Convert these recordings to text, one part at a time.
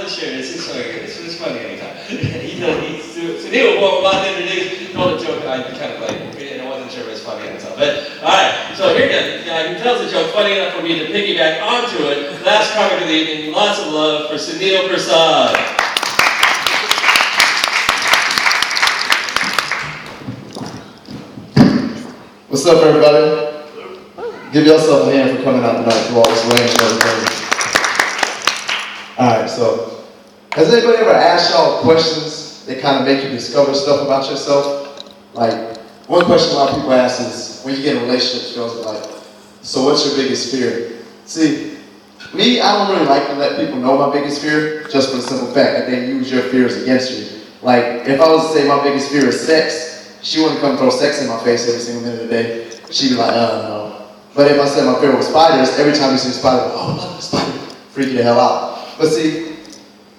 share this. It's funny anytime. Sunil will about to introduce, told a joke. I kind of like, and I wasn't sure if it was funny at the time. But all right, so here goes. He tells a joke funny enough for me to piggyback onto it. Last comic of the evening. Lots of love for Sunil Persaud. What's up, everybody? Give yourself a hand for coming out tonight through all this rain and everything. Alright, so, has anybody ever asked y'all questions that kind of make you discover stuff about yourself? Like, one question a lot of people ask is, when you get in relationships, girls are like, so what's your biggest fear? See, me, I don't really like to let people know my biggest fear, just for the simple fact that they use your fears against you. Like, if I was to say my biggest fear is sex, she wouldn't come throw sex in my face every single minute of the day. She'd be like, no. But if I said my fear was spiders, every time you see a spider, oh, I love a spider, freak you the hell out. But see,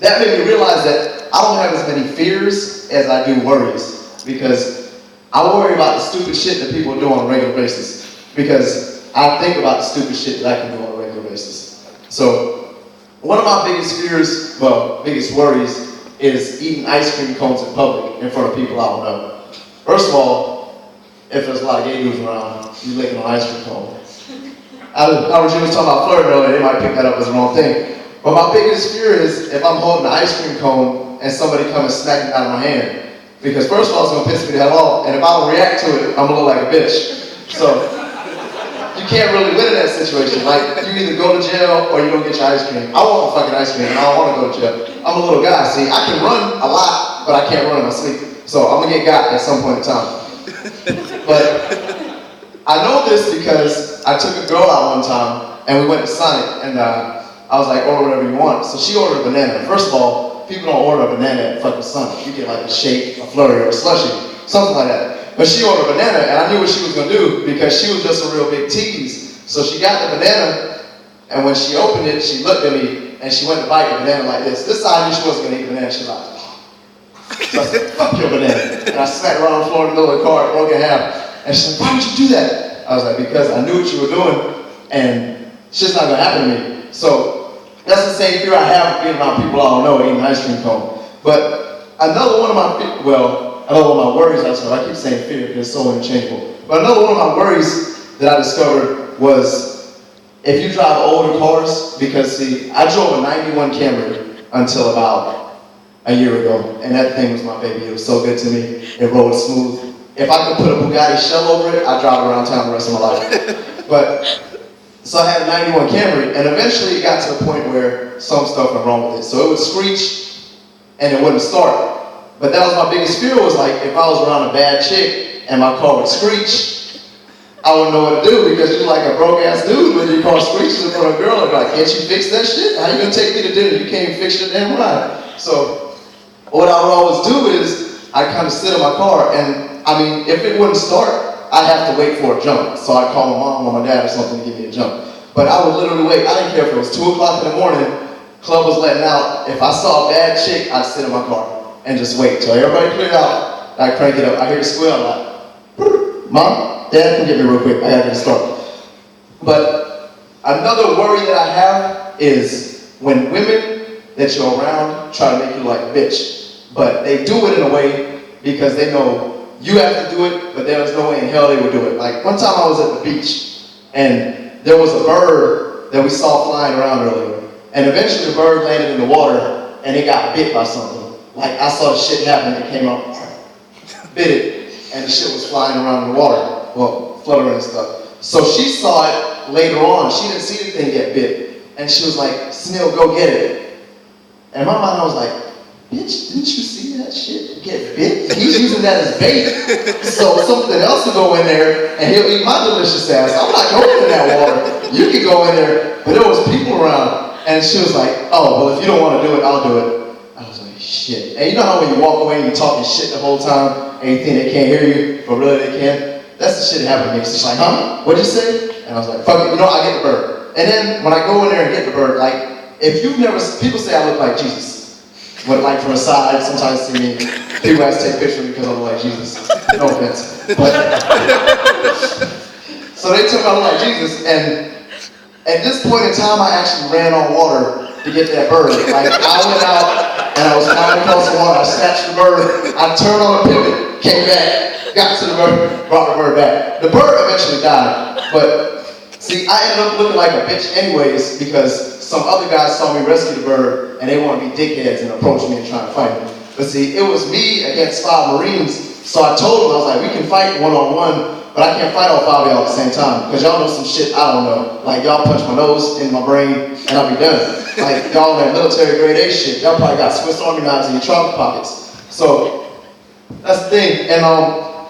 that made me realize that I don't have as many fears as I do worries, because I worry about the stupid shit that people do on a regular basis, because I think about the stupid shit that I can do on a regular basis. So, one of my biggest fears, well, biggest worries, is eating ice cream cones in public in front of people I don't know. First of all, if there's a lot of gay dudes around, you licking an ice cream cone. I was just talking about flirting earlier, they might pick that up as the wrong thing. But my biggest fear is if I'm holding an ice cream cone and somebody comes and smacks it out of my hand. Because first of all, it's going to piss me the hell off, and if I don't react to it, I'm going to look like a bitch. So, you can't really win in that situation. Like, you either go to jail or you don't get your ice cream. I want my fucking ice cream, and I don't want to go to jail. I'm a little guy, see, I can run a lot, but I can't run in my sleep. So, I'm going to get got at some point in time. But I know this because I took a girl out one time, and we went to Sonic, and I was like, order whatever you want. So she ordered a banana. First of all, people don't order a banana at fucking Sonic. You get like a shake, a flurry, or a slushie, something like that. But she ordered a banana, and I knew what she was gonna do because she was just a real big tease. So she got the banana, and when she opened it, she looked at me, and she went to bite the banana like this. This side, I knew she wasn't gonna eat the banana. She was like, so I said, fuck your banana. And I smacked her on the floor in the middle of the car, broke in half. And she's like, why would you do that? I was like, because I knew what you were doing, and shit's not gonna happen to me. So that's the same fear I have of being around people I don't know, eating an ice cream cone. But another one of my worries, I keep saying fear because it's so interchangeable. But another one of my worries that I discovered was if you drive older cars, because see, I drove a 91 Camry until about a year ago, and that thing was my baby. It was so good to me. It rolled smooth. If I could put a Bugatti shell over it, I'd drive it around town the rest of my life. But so I had a 91 Camry, and eventually it got to the point where some stuff went wrong with it. So it would screech, and it wouldn't start. But that was my biggest fear, was like, if I was around a bad chick, and my car would screech, I wouldn't know what to do, because you're like a broke-ass dude when your car screeches in front of a girl, and like, can't you fix that shit? How you gonna take me to dinner? You can't even fix your damn ride. So what I would always do is, I'd kind of sit in my car, and I mean, if it wouldn't start, I'd have to wait for a jump. So I'd call my mom or my dad or something to give me a jump. But I would literally wait. I didn't care if it was 2 o'clock in the morning, club was letting out. If I saw a bad chick, I'd sit in my car and just wait till everybody cleared out. I'd crank it up. I hear the squeal, I'm like, Mom, Dad, come get me real quick. I gotta get started. But another worry that I have is when women that you're around try to make you like a bitch. But they do it in a way because they know you have to do it, but there was no way in hell they would do it. Like, one time I was at the beach, and there was a bird that we saw flying around earlier. And eventually the bird landed in the water, and it got bit by something. Like, I saw the shit happen, it came out, bit it, and the shit was flying around in the water. Well, fluttering and stuff. So she saw it later on. She didn't see the thing get bit. And she was like, Sunil, go get it. And in my mind, I was like, bitch, didn't you see that shit get bit? He's using that as bait, so something else will go in there, and he'll eat my delicious ass. I'm not going in that water. You can go in there, but there was people around, and she was like, oh, well, if you don't want to do it, I'll do it. I was like, shit. And you know how when you walk away and you're talking shit the whole time, and you think they can't hear you, but really they can? That's the shit that happened to me. So she's like, huh? What'd you say? And I was like, fuck it, I get the bird. And then when I go in there and get the bird, like, if you've never, people say I look like Jesus. But like from the side, sometimes see me, people have to take pictures because I look like Jesus. No offense. But, so they took me, I look like Jesus, and at this point in time, I actually ran on water to get that bird. Like, I went out and I was climbing across the water, I snatched the bird, I turned on a pivot, came back, got to the bird, brought the bird back. The bird eventually died, but see, I ended up looking like a bitch anyways because some other guys saw me rescue the bird and they wanted to be dickheads and approached me and trying to fight me. But see, it was me against 5 Marines, so I told them, I was like, we can fight one-on-one, but I can't fight all 5 of y'all at the same time, because y'all know some shit I don't know. Like, y'all punch my nose in my brain, and I'll be done. Like, y'all that military grade A shit, y'all probably got Swiss Army knives in your trunk pockets. So, that's the thing. And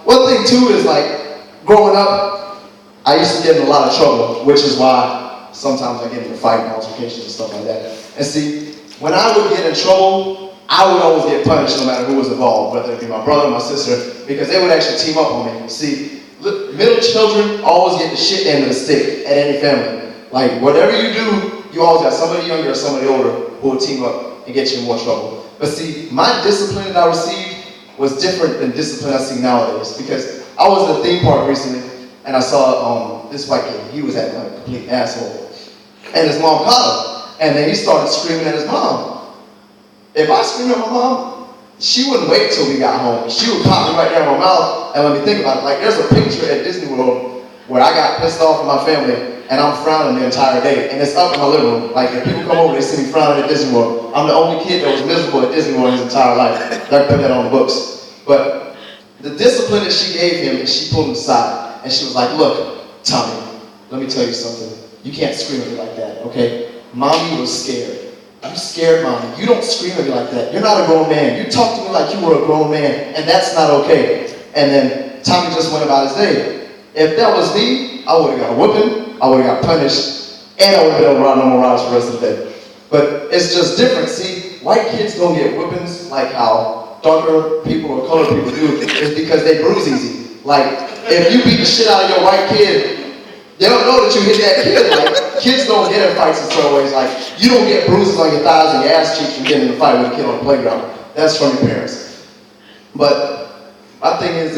one thing too is, like, growing up, I used to get in a lot of trouble, which is why sometimes I get into fight and altercations and stuff like that. And see, when I would get in trouble, I would always get punished no matter who was involved, whether it be my brother or my sister, because they would actually team up on me. See, middle children always get the shit end of the stick at any family. Like, whatever you do, you always got somebody younger or somebody older who will team up and get you in more trouble. But see, my discipline that I received was different than discipline I see nowadays, because I was at a theme park recently, and I saw this white kid. He was acting like a complete asshole. And his mom caught him, and then he started screaming at his mom. If I screamed at my mom, she wouldn't wait till we got home. She would pop me right there in my mouth and let me think about it. Like, there's a picture at Disney World where I got pissed off at my family and I'm frowning the entire day. And it's up in my living room. Like, if people come over, they see me frowning at Disney World. I'm the only kid that was miserable at Disney World his entire life. They put that on the books. But the discipline that she gave him, is she pulled him aside and she was like, look, Tommy, let me tell you something. You can't scream at me like that, okay? Mommy was scared. I'm scared, Mommy. You don't scream at me like that. You're not a grown man. You talk to me like you were a grown man, and that's not okay. And then Tommy just went about his day. If that was me, I would have got a whooping, I would have got punished, and I would have been able to ride no more rides for the rest of the day. But it's just different. See, white kids don't get whoopings like how darker people or colored people do. It's because they bruise easy. Like, if you beat the shit out of your white kid, they don't know that you hit that kid. Like, kids don't get in fights in certain ways. Like, you don't get bruises on your thighs and your ass cheeks from getting in a fight with a kid on the playground. That's from your parents. But my thing is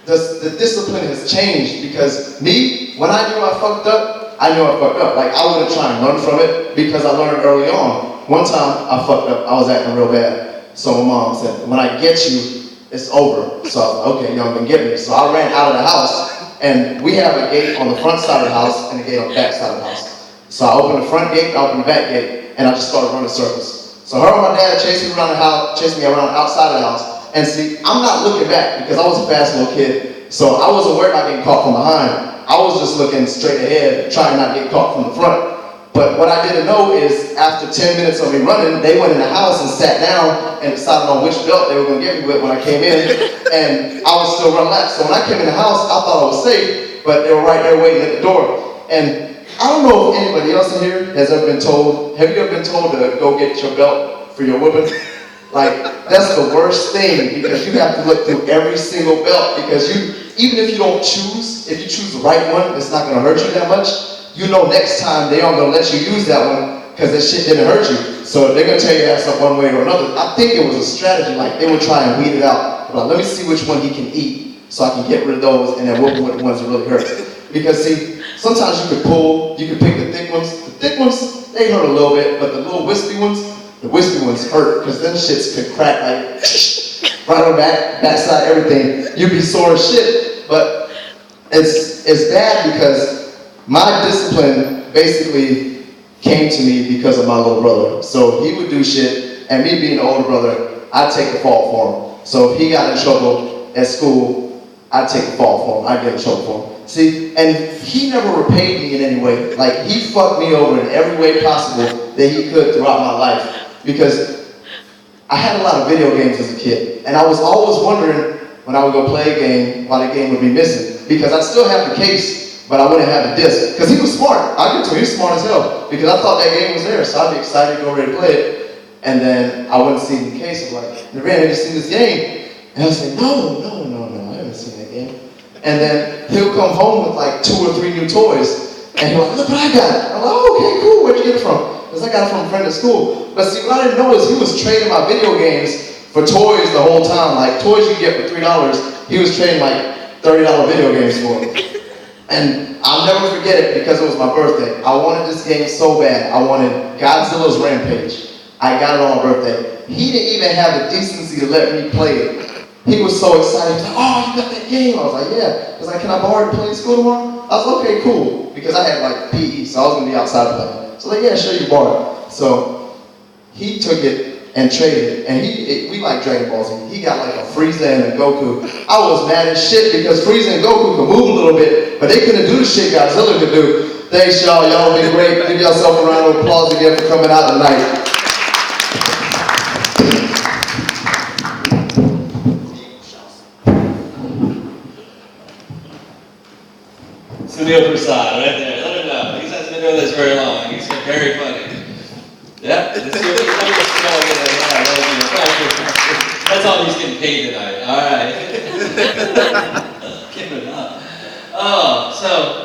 the discipline has changed, because me, when I knew I fucked up, I knew I fucked up. Like, I wouldn't try and run from it because I learned early on. One time I fucked up, I was acting real bad. So my mom said, when I get you, it's over. So I was like, okay, y'all can get me. So I ran out of the house. And we have a gate on the front side of the house and a gate on the back side of the house. So I opened the front gate, I opened the back gate, and I just started running circles. So her and my dad chased me around the house, chased me around outside of the house. And see, I'm not looking back because I was a fast little kid. So I wasn't worried about getting caught from behind. I was just looking straight ahead, trying not to get caught from the front. But what I didn't know is after 10 minutes of me running, they went in the house and sat down and decided on which belt they were going to get me with when I came in. And I was still running laps. So when I came in the house, I thought I was safe, but they were right there waiting at the door. And I don't know if anybody else in here has ever been told, have you ever been told to go get your belt for your whooping? Like, that's the worst thing, because you have to look through every single belt, because even if you don't choose, if you choose the right one, it's not going to hurt you that much. You know next time they aren't going to let you use that one because that shit didn't hurt you. So they're going to tear your ass up one way or another. I think it was a strategy, like they would try and weed it out. Like, let me see which one he can eat so I can get rid of those and then whoop him with the ones that really hurt. Because see, sometimes you could pick the thick ones. The thick ones, they hurt a little bit, but the little wispy ones hurt because them shits could crack like right on backside, everything. You'd be sore as shit. But it's bad because my discipline basically came to me because of my little brother. So he would do shit, and me being the older brother, I'd take the fall for him. So if he got in trouble at school, I'd take the fall for him. I'd get in trouble for him. See, and he never repaid me in any way. Like, he fucked me over in every way possible that he could throughout my life. Because I had a lot of video games as a kid, and I was always wondering when I would go play a game why the game would be missing. Because I'd still have the case, but I wouldn't have the disc. Because he was smart. I get to him, he was smart as hell. Because I thought that game was there, so I'd be excited to go ready to play it. And then I wouldn't see the case. I'm like, Naran, have you seen this game? And I was like, no, I haven't seen that game. And then he'll come home with like 2 or 3 new toys. And he'll like, look what I got. I'm like, oh, okay, cool, where'd you get it from? Because I got it from a friend at school. But see, what I didn't know is he was trading my video games for toys the whole time. Like, toys you get for $3, he was trading like $30 video games for them. And I'll never forget it because it was my birthday. I wanted this game so bad. I wanted Godzilla's Rampage. I got it on my birthday. He didn't even have the decency to let me play it. He was so excited. He was like, oh, you got that game? I was like, yeah. He was like, can I borrow it to play in school tomorrow? I was like, okay, cool. Because I had like PE, so I was going to be outside playing. So like, yeah, sure, you borrow it. So he took it and traded it. And we like Dragon Ball Z. He got like a Frieza and a Goku. I was mad as shit because Frieza and Goku could move a little bit, but they couldn't do the shit Godzilla could do. Thanks, y'all. Y'all been great. Give yourself a round of applause again for coming out tonight. Sunil Persaud, right there. Let him know. He hasn't been doing this very long. He's very funny. Yep. That's all he's getting paid tonight. All right. Give it up. Oh, so